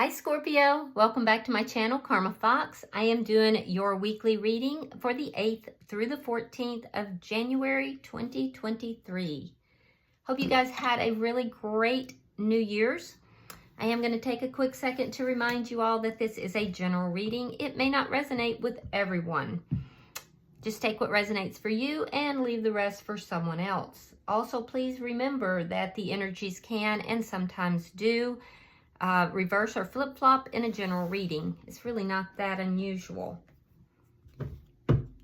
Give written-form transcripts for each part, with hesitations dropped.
Hi Scorpio, welcome back to my channel, Karma Fox. I am doing your weekly reading for the 8th through the 14th of January 2023. Hope you guys had a really great New Year's. I am going to take a quick second to remind you all that this is a general reading. It may not resonate with everyone. Just take what resonates for you and leave the rest for someone else. Also, please remember that the energies can and sometimes do reverse or flip-flop in a general reading. It's really not that unusual.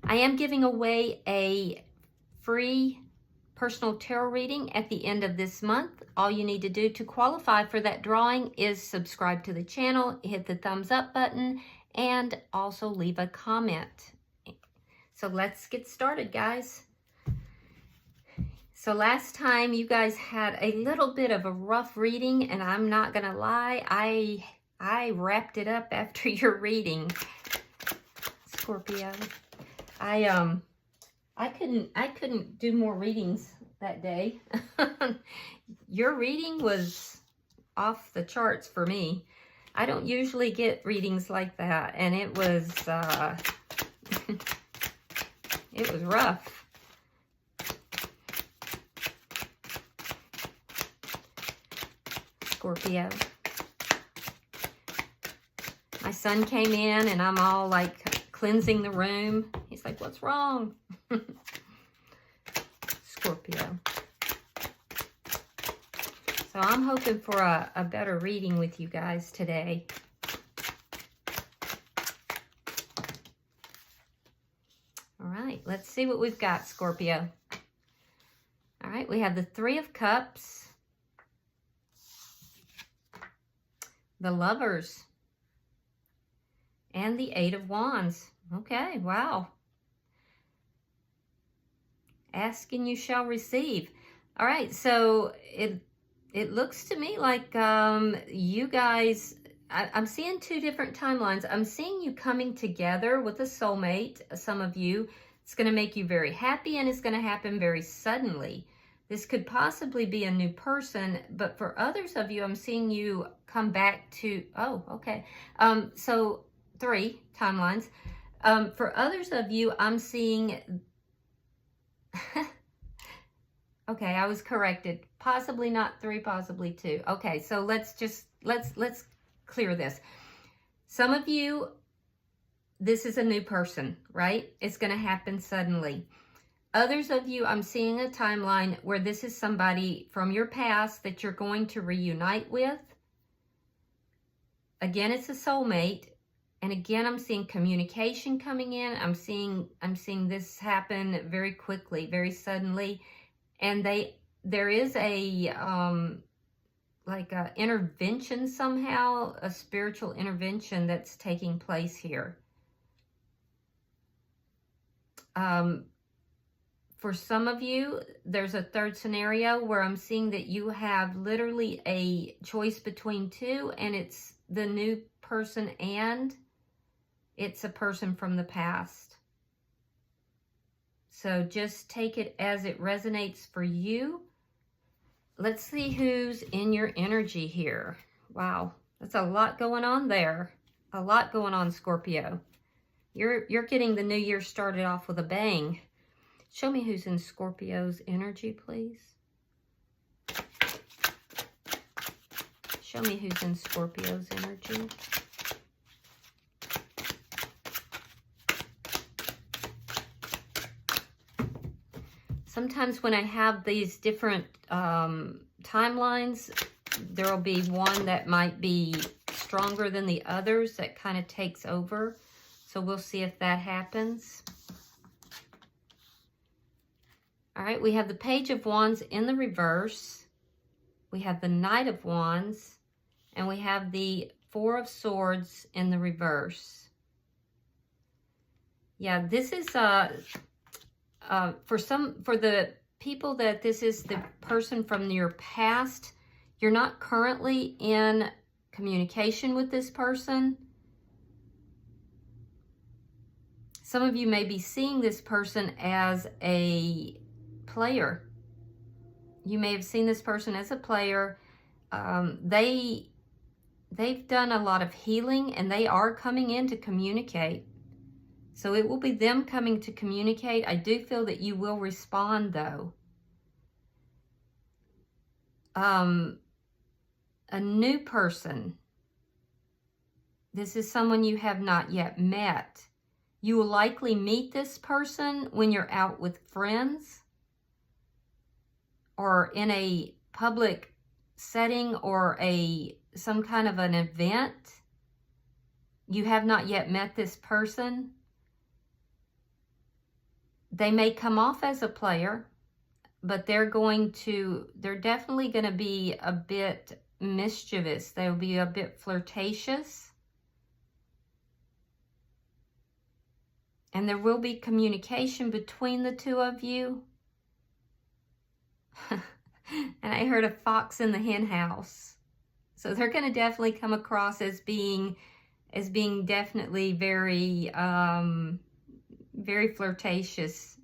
I am giving away a free personal tarot reading at the end of this month. All you need to do to qualify for that drawing is subscribe to the channel, hit the thumbs up button, and also leave a comment. So let's get started, guys. So last time you guys had a little bit of a rough reading, and I'm not gonna lie, I wrapped it up after your reading, Scorpio. I couldn't do more readings that day. Your reading was off the charts for me. I don't usually get readings like that, and it was it was rough. Scorpio. My son came in and I'm all like cleansing the room. He's like, what's wrong? Scorpio. So I'm hoping for a better reading with you guys today. All right, let's see what we've got, Scorpio. All right, we have the Three of Cups, the Lovers, and the Eight of Wands. Okay, wow. Ask and you shall receive. All right, so it looks to me like you guys, I'm seeing two different timelines. I'm seeing you coming together with a soulmate, some of you. It's going to make you very happy, and it's going to happen very suddenly. This could possibly be a new person, but for others of you, I'm seeing you come back to, oh, okay. So 3 timelines. For others of you, I'm seeing, okay, I was corrected. Possibly not 3, possibly 2. Okay, so let's clear this. Some of you, this is a new person, right? It's going to happen suddenly. Others of you, I'm seeing a timeline where this is somebody from your past that you're going to reunite with. Again, it's a soulmate. And again, I'm seeing communication coming in. I'm seeing this happen very quickly, very suddenly. And there is a like a intervention somehow, a spiritual intervention that's taking place here. For some of you, there's a third scenario where I'm seeing that you have literally a choice between 2, and it's the new person and it's a person from the past. So just take it as it resonates for you. Let's see who's in your energy here. Wow, that's a lot going on there. A lot going on, Scorpio. You're getting the new year started off with a bang. Show me who's in Scorpio's energy, please. Show me who's in Scorpio's energy. Sometimes when I have these different timelines, there will be one that might be stronger than the others that kind of takes over. So we'll see if that happens. All right, we have the Page of Wands in the reverse. We have the Knight of Wands. And we have the Four of Swords in the reverse. Yeah, this is, for the people that this is the person from your past, you're not currently in communication with this person. Some of you may be seeing this person as a player. You may have seen this person as a player. They they've done a lot of healing and they are coming in to communicate. So it will be them coming to communicate. I do feel that you will respond though. A new person. This is someone you have not yet met. You will likely meet this person when you're out with friends or in a public setting or some kind of an event. You have not yet met this person. They may come off as a player, but they're definitely going to be a bit mischievous. They'll be a bit flirtatious. And there will be communication between the two of you. And I heard a fox in the hen house. So they're going to definitely come across as being definitely very, very flirtatious.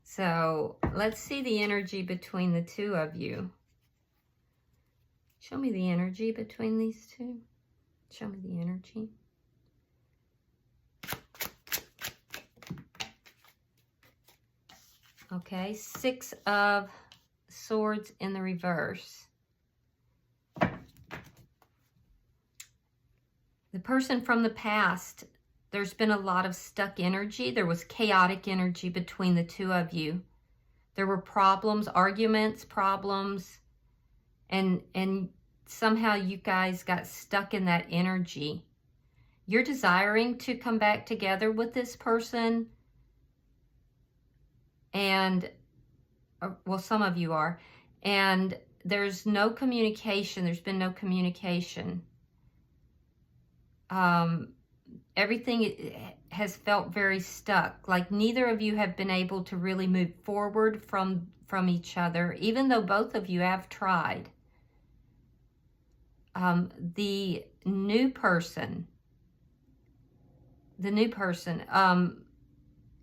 So let's see the energy between the two of you. Show me the energy between these two. Show me the energy. Okay, 6 of Swords in the reverse. The person from the past, there's been a lot of stuck energy. There was chaotic energy between the two of you. There were problems, arguments, problems, and somehow you guys got stuck in that energy. You're desiring to come back together with this person, and, well, some of you are, and there's no communication. There's been no communication. Everything has felt very stuck. Like neither of you have been able to really move forward from each other, even though both of you have tried. The new person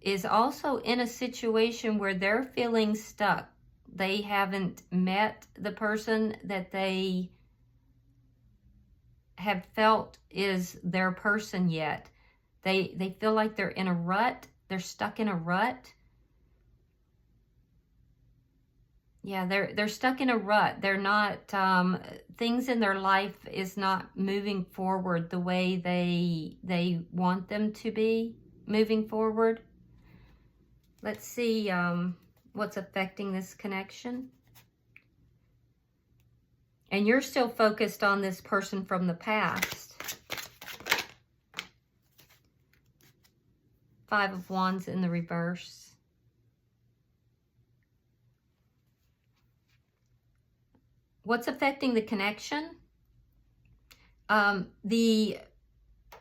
is also in a situation where they're feeling stuck. They haven't met the person that they have felt is their person yet. They feel like they're in a rut. They're stuck in a rut. Yeah, they're stuck in a rut. They're not, things in their life is not moving forward the way they want them to be moving forward. Let's see what's affecting this connection. And you're still focused on this person from the past. 5 of Wands in the reverse. What's affecting the connection? The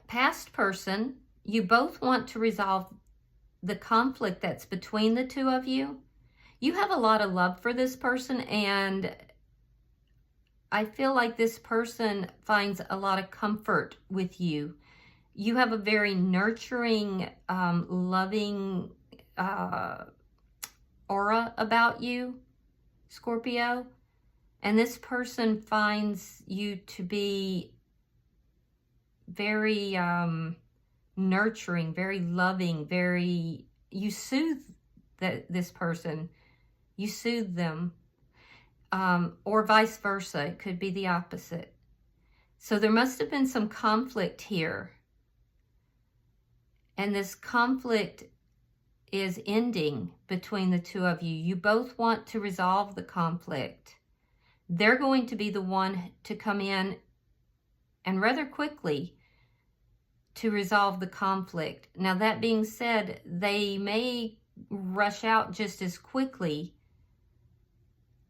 past person, you both want to resolve the conflict that's between the two of you. You have a lot of love for this person, and I feel like this person finds a lot of comfort with you. You have a very nurturing, loving aura about you, Scorpio. And this person finds you to be very nurturing, very loving, you soothe this person. You soothe them. Or vice versa. It could be the opposite. So there must have been some conflict here. And this conflict is ending between the two of you. You both want to resolve the conflict. They're going to be the one to come in and rather quickly to resolve the conflict. Now, that being said, they may rush out just as quickly,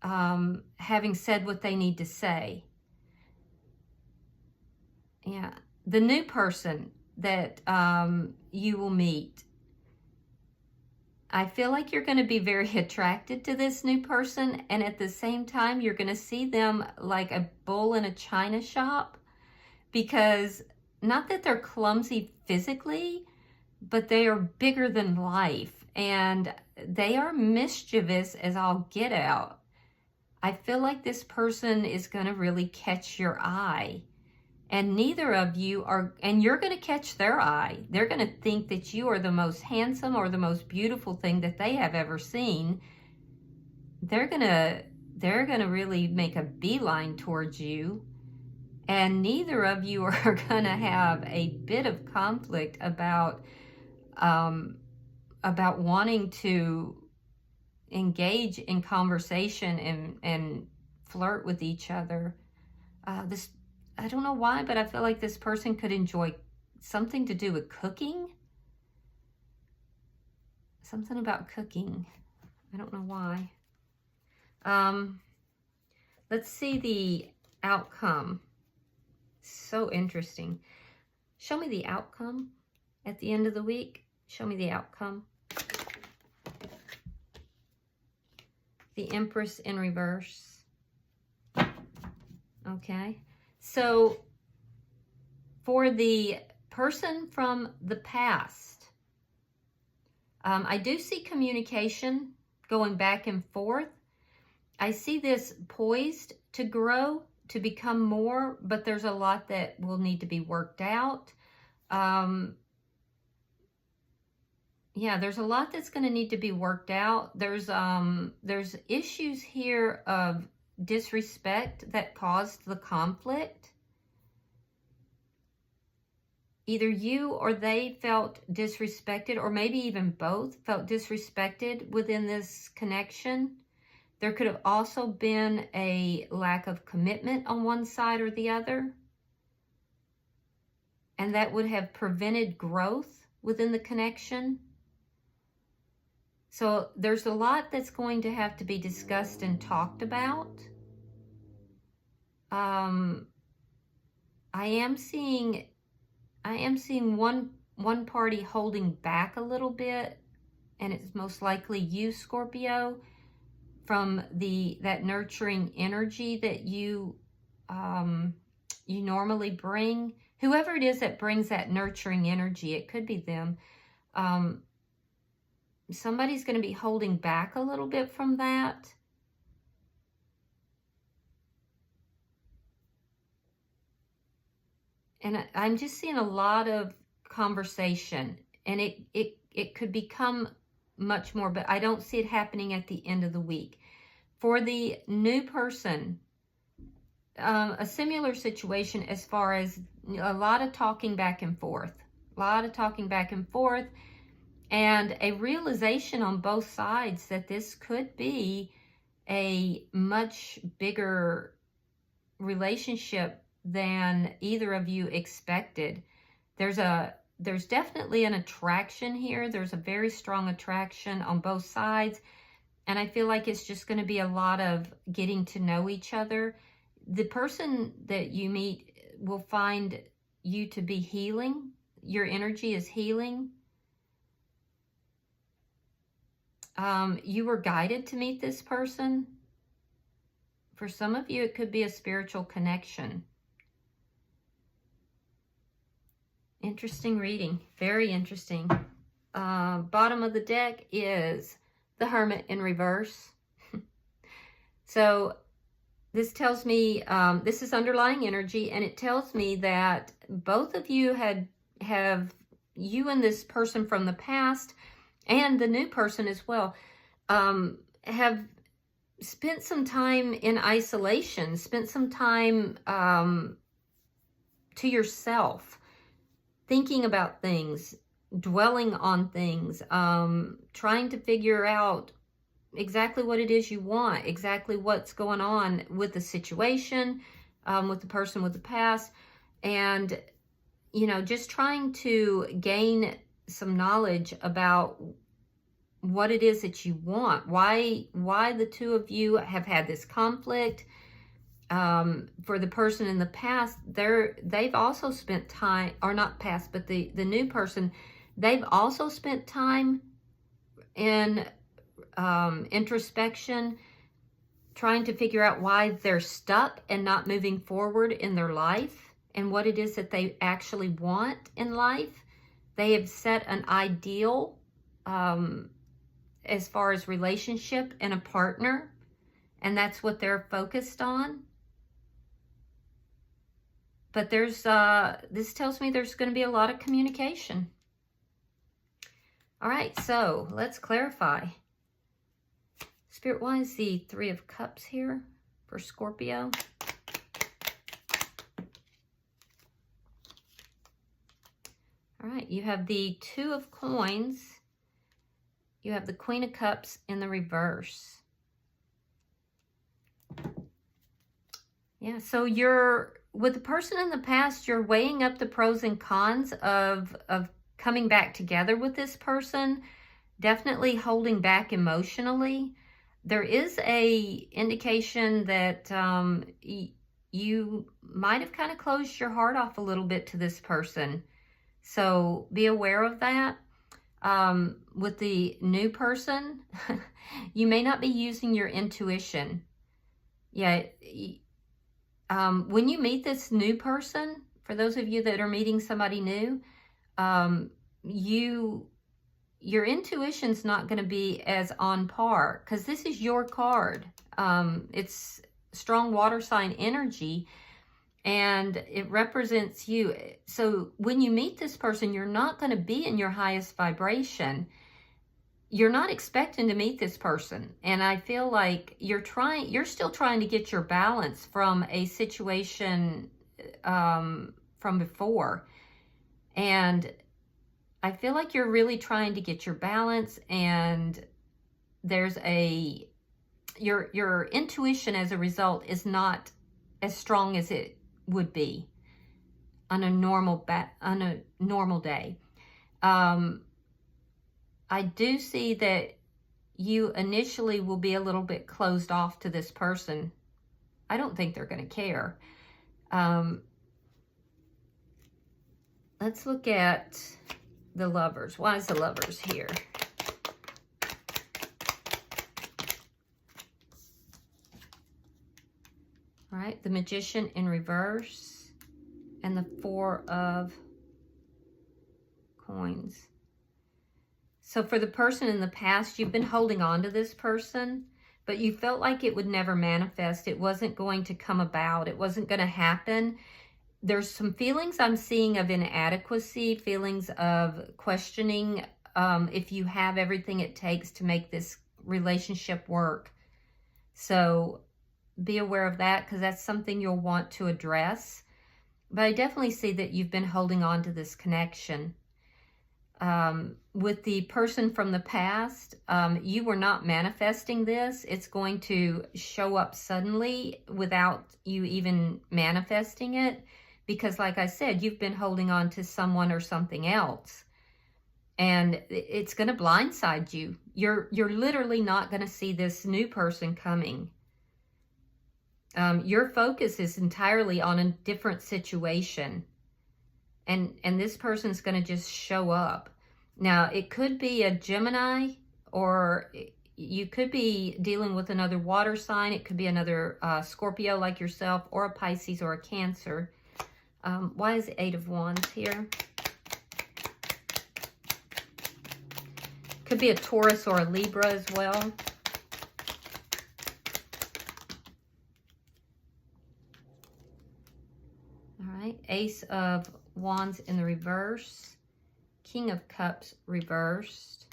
having said what they need to say. Yeah. The new person that you will meet, I feel like you're going to be very attracted to this new person, and at the same time, you're going to see them like a bull in a china shop, because not that they're clumsy physically, but they are bigger than life, and they are mischievous as all get out. I feel like this person is going to really catch your eye. And neither of you are, and you're going to catch their eye. They're going to think that you are the most handsome or the most beautiful thing that they have ever seen. They're going to really make a beeline towards you. And neither of you are going to have a bit of conflict about wanting to engage in conversation and flirt with each other. I don't know why, but I feel like this person could enjoy something to do with cooking. Something about cooking. I don't know why. Let's see the outcome. So interesting. Show me the outcome at the end of the week. Show me the outcome. The Empress in reverse. Okay. So, for the person from the past, I do see communication going back and forth. I see this poised to grow, to become more, but there's a lot that will need to be worked out. Yeah, there's a lot that's going to need to be worked out. There's issues here of disrespect that caused the conflict. Either you or they felt disrespected, or maybe even both felt disrespected within this connection. There could have also been a lack of commitment on one side or the other, and that would have prevented growth within the connection. So there's a lot that's going to have to be discussed and talked about. I am seeing one party holding back a little bit, and it's most likely you, Scorpio, from that nurturing energy that you normally bring. Whoever it is that brings that nurturing energy, it could be them. Somebody's going to be holding back a little bit from that. And I'm just seeing a lot of conversation, and it could become much more, but I don't see it happening at the end of the week. For the new person, a similar situation as far as a lot of talking back and forth, and a realization on both sides that this could be a much bigger relationship than either of you expected. There's definitely an attraction here. There's a very strong attraction on both sides. And I feel like it's just going to be a lot of getting to know each other. The person that you meet will find you to be healing. Your energy is healing. You were guided to meet this person. For some of you, it could be a spiritual connection. Interesting reading. Very interesting. Bottom of the deck is the Hermit in reverse. So this tells me, this is underlying energy, and it tells me that both of you have you and this person from the past, and the new person as well, have spent some time in isolation, spent some time to yourself, thinking about things, dwelling on things, trying to figure out exactly what it is you want, exactly what's going on with the situation, with the person with the past, and, you know, just trying to gain some knowledge about what it is that you want, why the two of you have had this conflict. For the person in the past, they've also spent time, or not past, but the new person, they've also spent time in introspection, trying to figure out why they're stuck and not moving forward in their life, and what it is that they actually want in life. They have set an ideal as far as relationship and a partner, and that's what they're focused on. But there's, this tells me there's going to be a lot of communication. All right, so let's clarify. Spirit, why is the Three of Cups here for Scorpio? All right, you have the Two of Coins. You have the Queen of Cups in the reverse. Yeah, so you're, with the person in the past, you're weighing up the pros and cons of coming back together with this person, definitely holding back emotionally. There is a indication that you might have kind of closed your heart off a little bit to this person. So be aware of that. With the new person, you may not be using your intuition. Yeah. When you meet this new person, for those of you that are meeting somebody new, your intuition's not going to be as on par, because this is your card. It's strong water sign energy, and it represents you. So when you meet this person, you're not going to be in your highest vibration. You're not expecting to meet this person. And I feel like you're still trying to get your balance from a situation from before. And I feel like you're really trying to get your balance, and there's your intuition as a result is not as strong as it would be on a normal day. I do see that you initially will be a little bit closed off to this person. I don't think they're going to care. Let's look at the Lovers. Why is the Lovers here? All right, the Magician in reverse and the Four of Coins. So for the person in the past, you've been holding on to this person, but you felt like it would never manifest. It wasn't going to come about. It wasn't going to happen. There's some feelings I'm seeing of inadequacy, feelings of questioning if you have everything it takes to make this relationship work. So be aware of that, because that's something you'll want to address. But I definitely see that you've been holding on to this connection. With the person from the past, you were not manifesting this. It's going to show up suddenly without you even manifesting it. Because like I said, you've been holding on to someone or something else. And it's going to blindside you. You're literally not going to see this new person coming. Your focus is entirely on a different situation. And this person's going to just show up. Now, it could be a Gemini, or you could be dealing with another water sign. It could be another Scorpio like yourself, or a Pisces, or a Cancer. Why is the Eight of Wands here? Could be a Taurus or a Libra as well. All right, Ace of Wands in the reverse. King of Cups reversed.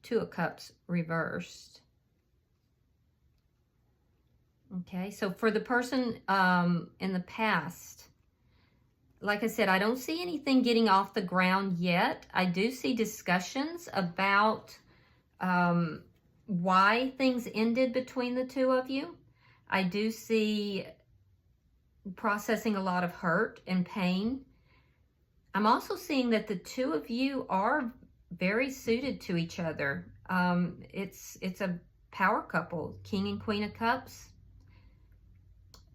Two of Cups reversed. Okay, so for the person in the past, like I said, I don't see anything getting off the ground yet. I do see discussions about why things ended between the two of you. I do see processing a lot of hurt and pain. I'm also seeing that the two of you are very suited to each other. It's a power couple, King and Queen of Cups.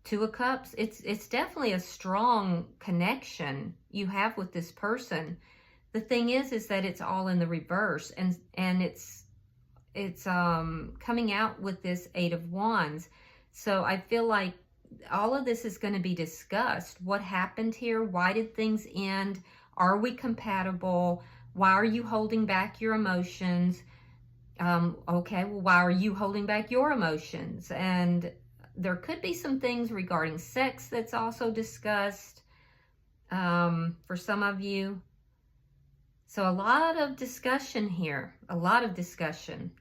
Two of Cups, it's definitely a strong connection you have with this person. The thing is that it's all in the reverse, and it's coming out with this Eight of Wands. So I feel like all of this is going to be discussed. What happened here? Why did things end? Are we compatible? Why are you holding back your emotions? Okay, well, why are you holding back your emotions? And there could be some things regarding sex that's also discussed for some of you. So a lot of discussion here, a lot of discussion.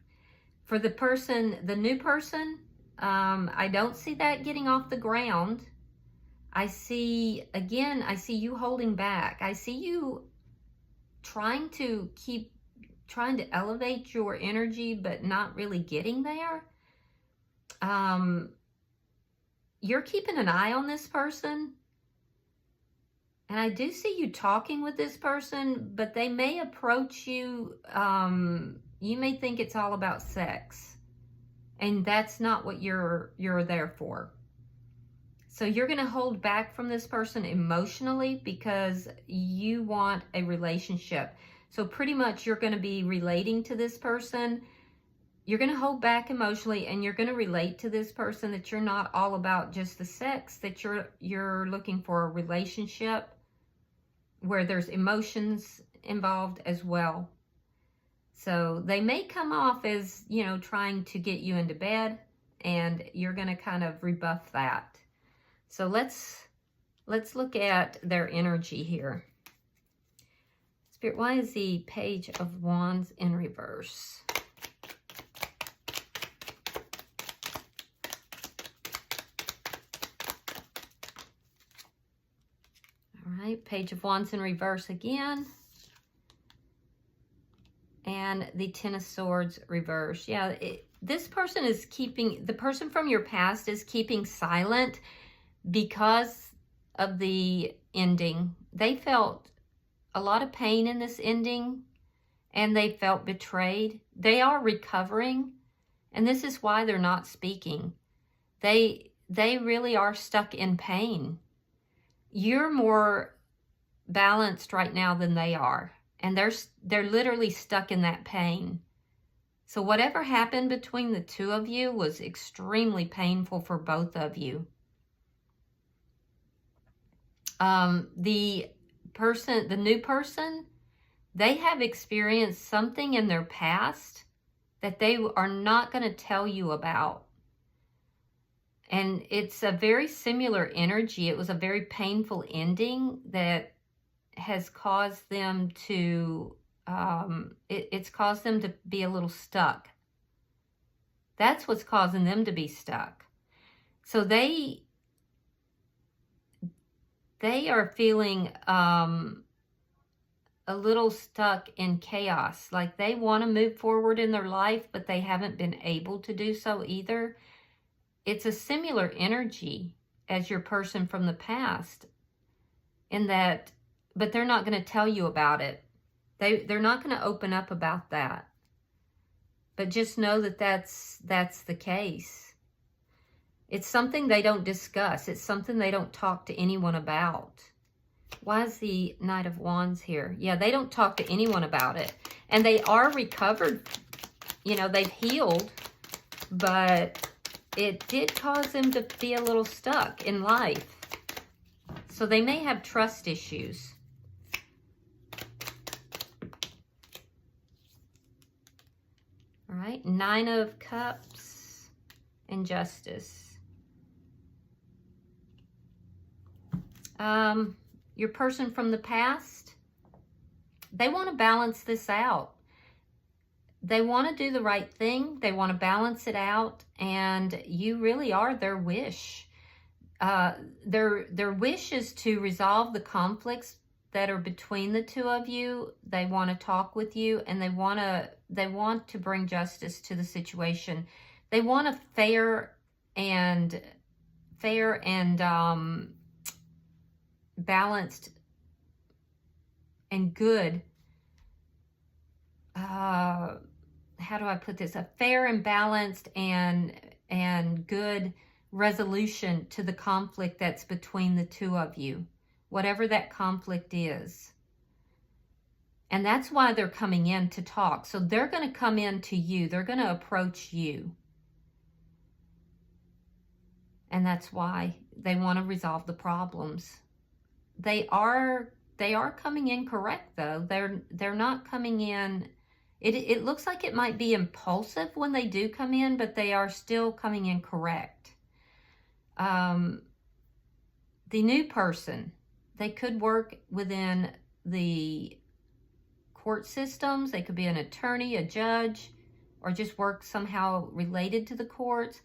For the person, the new person, I don't see that getting off the ground. I see, again, I see you holding back. I see you trying to elevate your energy, but not really getting there. You're keeping an eye on this person. And I do see you talking with this person, but they may approach you. You may think it's all about sex, and that's not what you're there for. So you're going to hold back from this person emotionally because you want a relationship. So pretty much you're going to be relating to this person. You're going to hold back emotionally, and you're going to relate to this person that you're not all about just the sex, that you're looking for a relationship where there's emotions involved as well. So they may come off as, you know, trying to get you into bed, and you're going to kind of rebuff that. So let's look at their energy here. Spirit, why is the Page of Wands in reverse? All right, Page of Wands in reverse again. And the Ten of Swords reverse. Yeah, this person is keeping, the person from your past is keeping silent because of the ending. They felt a lot of pain in this ending, and they felt betrayed. They are recovering, and this is why they're not speaking. They really are stuck in pain. You're more balanced right now than they are, and they're literally stuck in that pain. So whatever happened between the two of you was extremely painful for both of you. The new person, they have experienced something in their past that they are not going to tell you about. And it's a very similar energy. It was a very painful ending that has caused them to, it's caused them to be a little stuck. That's what's causing them to be stuck. So they are feeling a little stuck in chaos. Like they want to move forward in their life, but they haven't been able to do so either. It's a similar energy as your person from the past in that, but they're not going to tell you about it. They're not going to open up about that. But just know that that's the case. It's something they don't discuss. It's something they don't talk to anyone about. Why is the Knight of Wands here? Yeah, they don't talk to anyone about it. And they are recovered. You know, they've healed. But it did cause them to be a little stuck in life. So they may have trust issues. All right, Nine of Cups and Justice. Your person from the past, they want to balance this out. They want to do the right thing. They want to balance it out, and you really are their wish. Their wish is to resolve the conflicts that are between the two of you. They want to talk with you, and they want to bring justice to the situation. They want a fair and balanced and good, how do I put this? A fair and balanced and good resolution to the conflict that's between the two of you, whatever that conflict is. And that's why they're coming in to talk. So they're going to come in to you. They're going to approach you. And that's why they want to resolve the problems. They are coming in correct, though. They're not coming in It looks like it might be impulsive when they do come in, but they are still coming in correct. The new person, they could work within the court systems. They could be an attorney, a judge, or just work somehow related to the courts.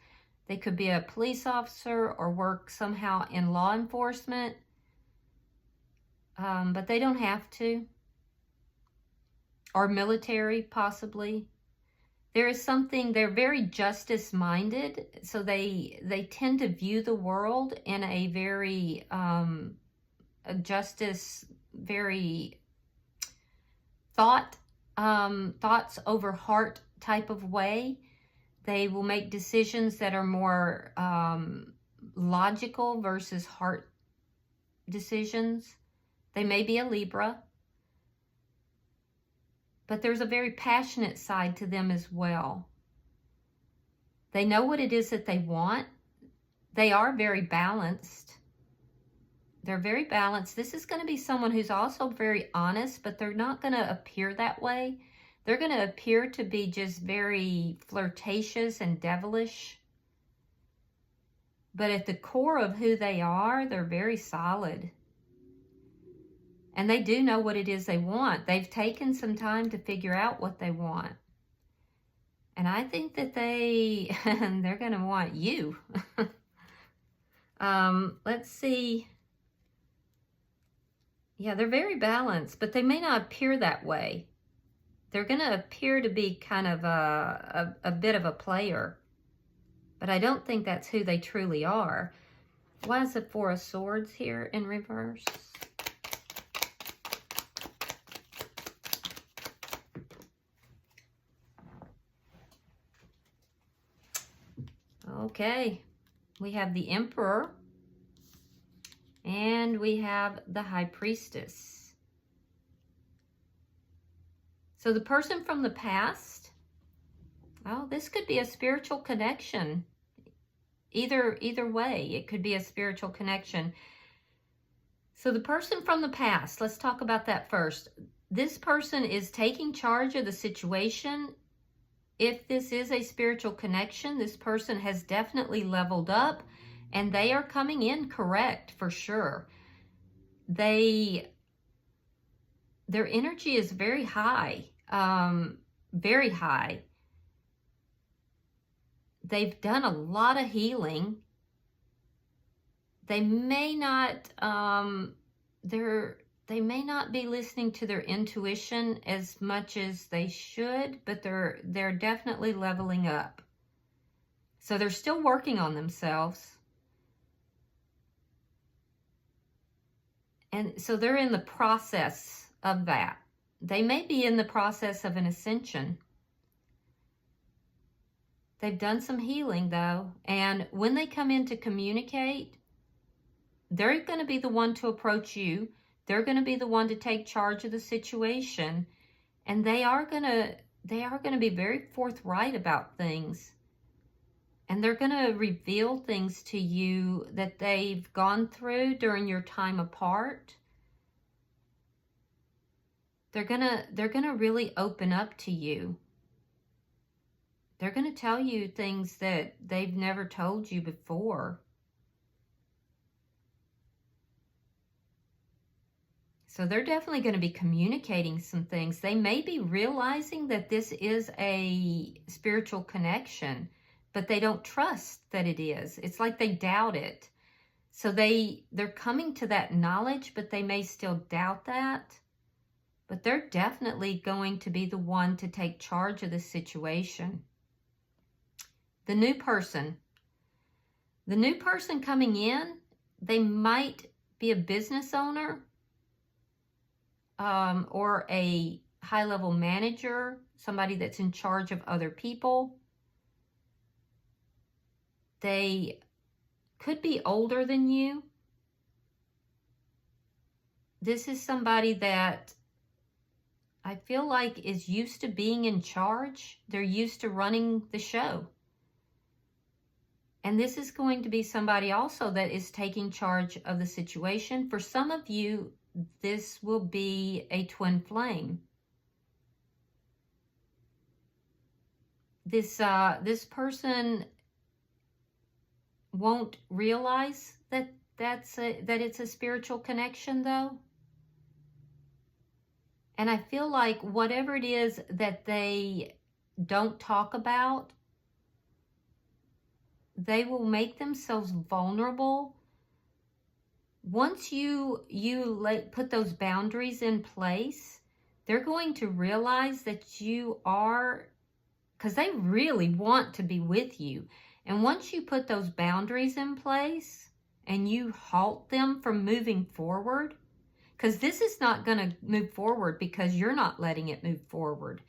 They could be a police officer or work somehow in law enforcement. But they don't have to. Or military, possibly. There is something, they're very justice-minded, so they tend to view the world in a very very thoughts over heart type of way. They will make decisions that are more logical versus heart decisions. They may be a Libra. But there's a very passionate side to them as well. They know what it is that they want. They are very balanced. They're very balanced. This is going to be someone who's also very honest, but they're not going to appear that way. They're going to appear to be just very flirtatious and devilish. But at the core of who they are, they're very solid. And they do know what it is they want. They've taken some time to figure out what they want. And I think that they're going to want you. Let's see. Yeah, they're very balanced, but they may not appear that way. They're going to appear to be kind of a bit of a player. But I don't think that's who they truly are. Why is the Four of Swords here in reverse? Okay, we have the Emperor, and we have the High Priestess. So the person from the past, oh, this could be a spiritual connection. Either way, it could be a spiritual connection. So the person from the past, let's talk about that first. This person is taking charge of the situation. If this is a spiritual connection, this person has definitely leveled up, and they are coming in correct for sure. Their energy is very high, very high. They've done a lot of healing. They may not, they may not be listening to their intuition as much as they should, but they're definitely leveling up. So they're still working on themselves. And so they're in the process of that. They may be in the process of an ascension. They've done some healing though. And when they come in to communicate, they're going to be the one to approach you. They're going to be the one to take charge of the situation, and they are going to be very forthright about things. And they're going to reveal things to you that they've gone through during your time apart. They're going to really open up to you. They're going to tell you things that they've never told you before. So they're definitely going to be communicating some things. They may be realizing that this is a spiritual connection, but they don't trust that it is. It's like they doubt it. So they're coming to that knowledge, but they may still doubt that. But they're definitely going to be the one to take charge of the situation. The new person. The new person coming in, they might be a business owner, or a high-level manager, somebody that's in charge of other people. They could be older than you. This is somebody that I feel like is used to being in charge. They're used to running the show. And this is going to be somebody also that is taking charge of the situation. For some of you, this will be a twin flame. this person won't realize that that it's a spiritual connection, though. And I feel like whatever it is that they don't talk about, they will make themselves vulnerable. Once you put those boundaries in place, they're going to realize that you are, because they really want to be with you. And once you put those boundaries in place and you halt them from moving forward, because this is not going to move forward because you're not letting it move forward.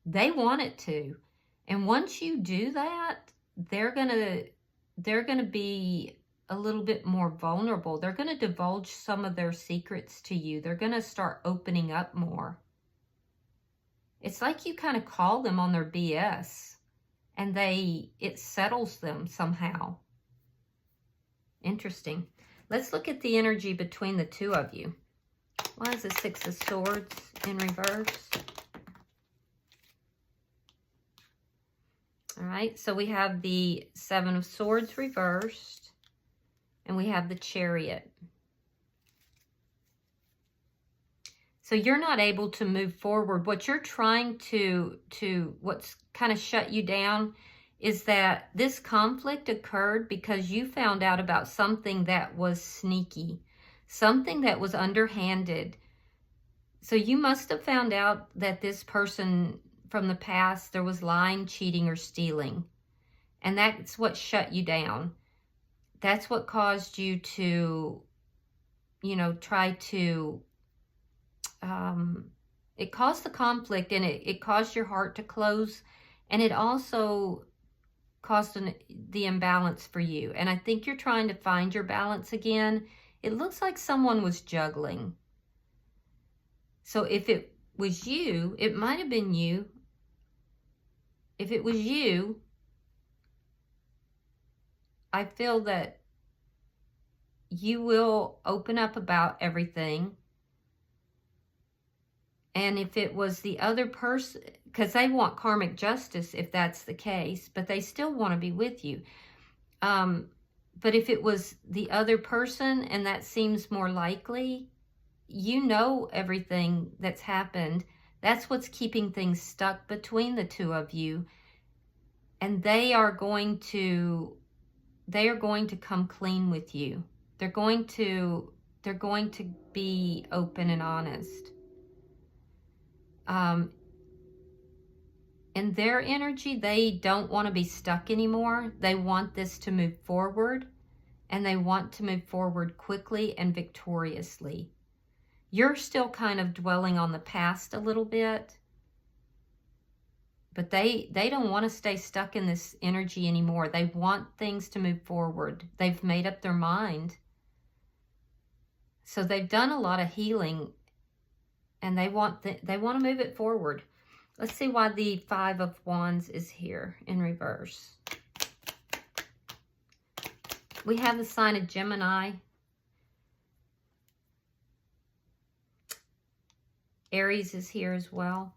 They want it to. And once you do that, they're going to be a little bit more vulnerable. They're going to divulge some of their secrets to you. They're going to start opening up more. It's like you kind of call them on their BS and it settles them somehow. Interesting. Let's look at the energy between the two of you. Why is the Six of Swords in reverse? All right, so we have the Seven of Swords reversed, and we have the Chariot. So you're not able to move forward. What you're trying what's kind of shut you down is that this conflict occurred because you found out about something that was sneaky, something that was underhanded. So you must have found out that this person from the past, there was lying, cheating, or stealing. And that's what shut you down. That's what caused you to, try to, it caused the conflict, and it caused your heart to close. And it also caused the imbalance for you. And I think you're trying to find your balance again. It looks like someone was juggling. So if it was you, it might have been you. If it was you, I feel that you will open up about everything. And if it was the other person, because they want karmic justice if that's the case, but they still want to be with you. But if it was the other person, and that seems more likely, everything that's happened. That's what's keeping things stuck between the two of you. And they are going to come clean with you. They're going to be open and honest. In their energy, they don't want to be stuck anymore. They want this to move forward, and they want to move forward quickly and victoriously. You're still kind of dwelling on the past a little bit, but they don't want to stay stuck in this energy anymore. They want things to move forward. They've made up their mind. So they've done a lot of healing, and they want to move it forward. Let's see why the Five of Wands is here in reverse. We have the sign of Gemini. Aries is here as well.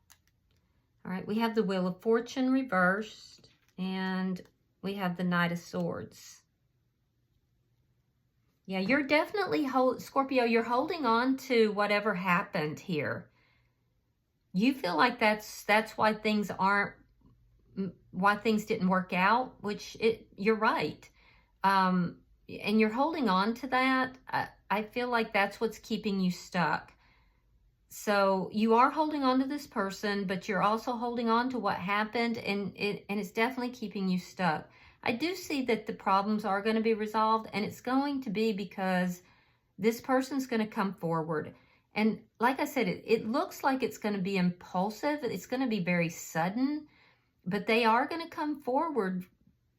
All right, we have the Wheel of Fortune reversed, and we have the Knight of Swords. Yeah, you're definitely, Scorpio, you're holding on to whatever happened here. You feel like that's why things didn't work out, which you're right. And you're holding on to that. I feel like that's what's keeping you stuck. So you are holding on to this person, but you're also holding on to what happened, and it's definitely keeping you stuck. I do see that the problems are going to be resolved, and it's going to be because this person's going to come forward. And like I said, it looks like it's going to be impulsive. It's going to be very sudden, but they are going to come forward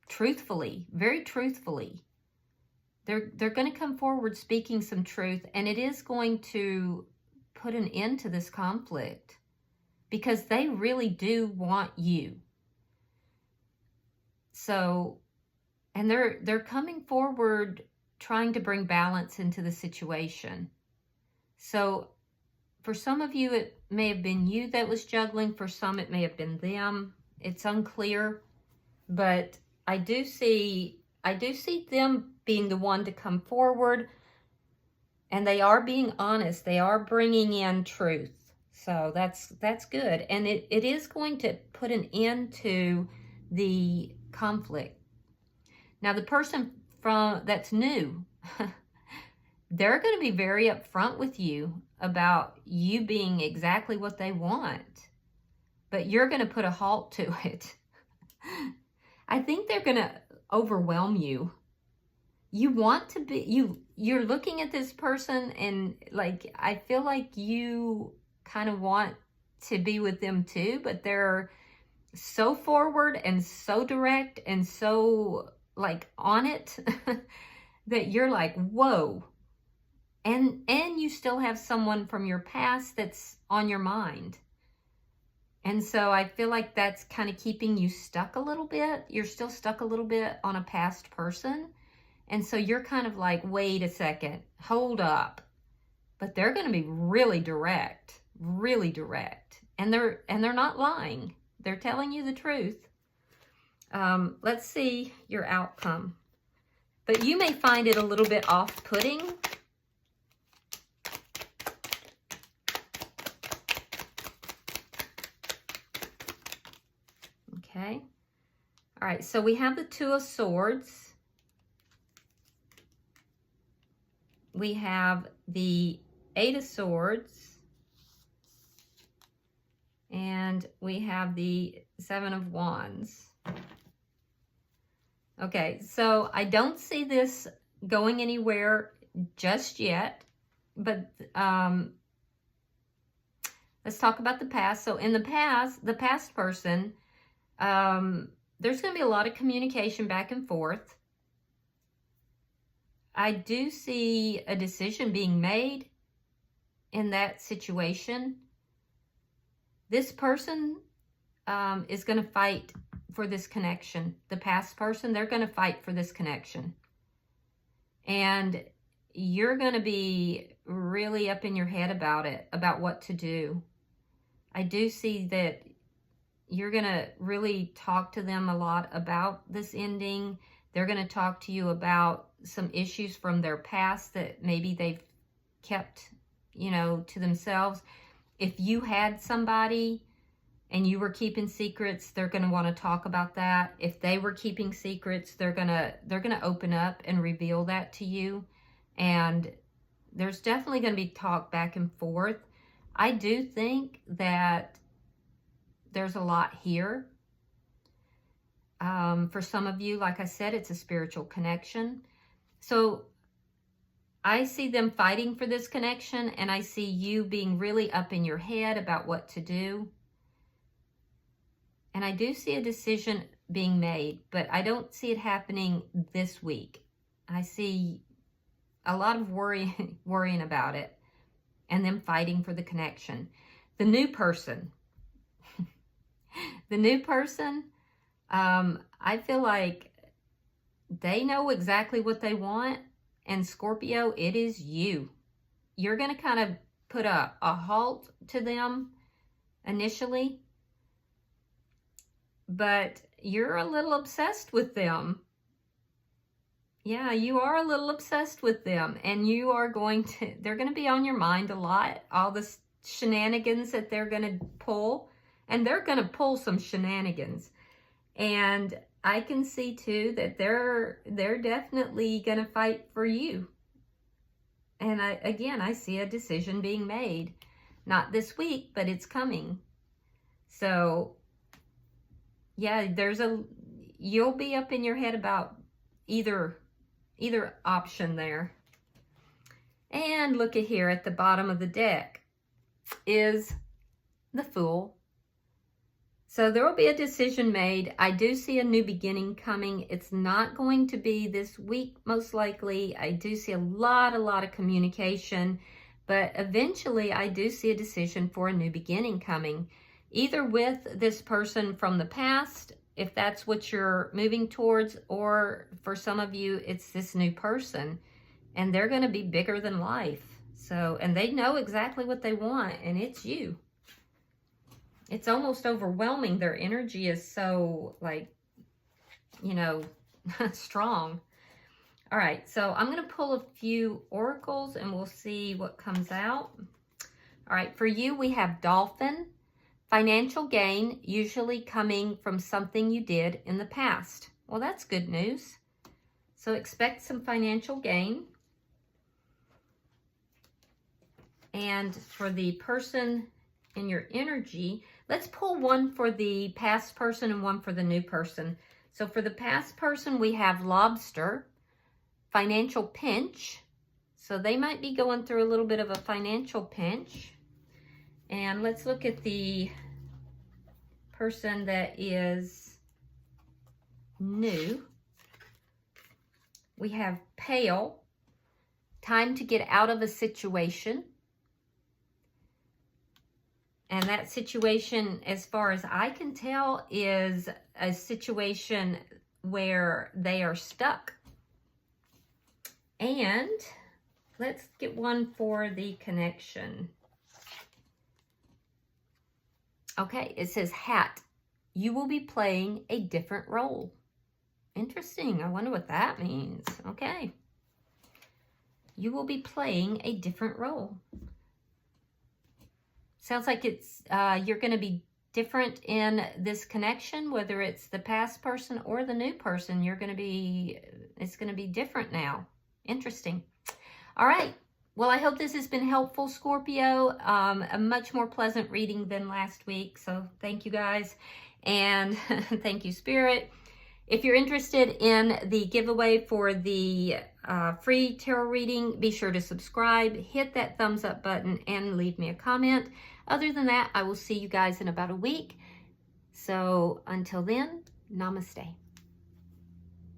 truthfully, very truthfully. They're going to come forward speaking some truth, and it is going to put an end to this conflict because they really do want you. So, and they're coming forward trying to bring balance into the situation. So for some of you, it may have been you that was juggling. For some, it may have been them. It's unclear, but I do see them being the one to come forward, and they are being honest. They are bringing in truth. So that's good. And it is going to put an end to the conflict. Now, the person that's new, they're going to be very upfront with you about you being exactly what they want, but you're going to put a halt to it. I think they're going to overwhelm you. You want to be, you're looking at this person, and like, I feel like you kind of want to be with them too, but they're so forward and so direct and so like on it that you're like, whoa. And you still have someone from your past that's on your mind. And so I feel like that's kind of keeping you stuck a little bit. You're still stuck a little bit on a past person. And so you're kind of like, wait a second, hold up. But they're going to be really direct, really direct. And they're not lying. They're telling you the truth. Let's see your outcome. But you may find it a little bit off-putting. Okay. All right, so we have the Two of Swords. We have the Eight of Swords. And we have the Seven of Wands. Okay, so I don't see this going anywhere just yet, but let's talk about the past. So in the past person, there's going to be a lot of communication back and forth. I do see a decision being made in that situation. This person is going to fight for this connection. The past person, they're going to fight for this connection. And you're going to be really up in your head about it, about what to do. I do see that you're going to really talk to them a lot about this ending. They're going to talk to you about some issues from their past that maybe they've kept, to themselves. If you had somebody and you were keeping secrets, they're going to want to talk about that. If they were keeping secrets, they're going to open up and reveal that to you. And there's definitely going to be talk back and forth. I do think that there's a lot here. For some of you, like I said, it's a spiritual connection. So I see them fighting for this connection, and I see you being really up in your head about what to do. And I do see a decision being made, but I don't see it happening this week. I see a lot of worrying about it, and them fighting for the connection. The new person. The new person, I feel like they know exactly what they want. And Scorpio, it is you. You're going to kind of put a halt to them initially. But you're a little obsessed with them. Yeah, you are a little obsessed with them. And you are they're going to be on your mind a lot. All the shenanigans that they're going to pull. And they're going to pull some shenanigans. And I can see too that they're definitely going to fight for you. And I see a decision being made. Not this week, but it's coming. So yeah, you'll be up in your head about either option there. And look at here at the bottom of the deck is the Fool. So there will be a decision made. I do see a new beginning coming. It's not going to be this week, most likely. I do see a lot of communication, but eventually I do see a decision for a new beginning coming, either with this person from the past, if that's what you're moving towards, or for some of you, it's this new person, and they're going to be bigger than life. So, and they know exactly what they want, and it's you. It's almost overwhelming. Their energy is so, like, you know, strong. All right, so I'm going to pull a few oracles and we'll see what comes out. All right, for you, we have Dolphin. Financial gain, usually coming from something you did in the past. Well, that's good news. So expect some financial gain. And for the person in your energy, let's pull one for the past person and one for the new person. So for the past person, we have Lobster, financial pinch. So they might be going through a little bit of a financial pinch. And let's look at the person that is new. We have Pale, time to get out of a situation. And that situation, as far as I can tell, is a situation where they are stuck. And let's get one for the connection. Okay, it says Hat. You will be playing a different role. Interesting. I wonder what that means. Okay. You will be playing a different role. Sounds like it's you're going to be different in this connection, whether it's the past person or the new person. It's going to be different now. Interesting. All right. Well, I hope this has been helpful, Scorpio. A much more pleasant reading than last week. So thank you guys. And thank you, Spirit. If you're interested in the giveaway for the free tarot reading, be sure to subscribe, hit that thumbs up button, and leave me a comment. Other than that, I will see you guys in about a week. So until then, namaste.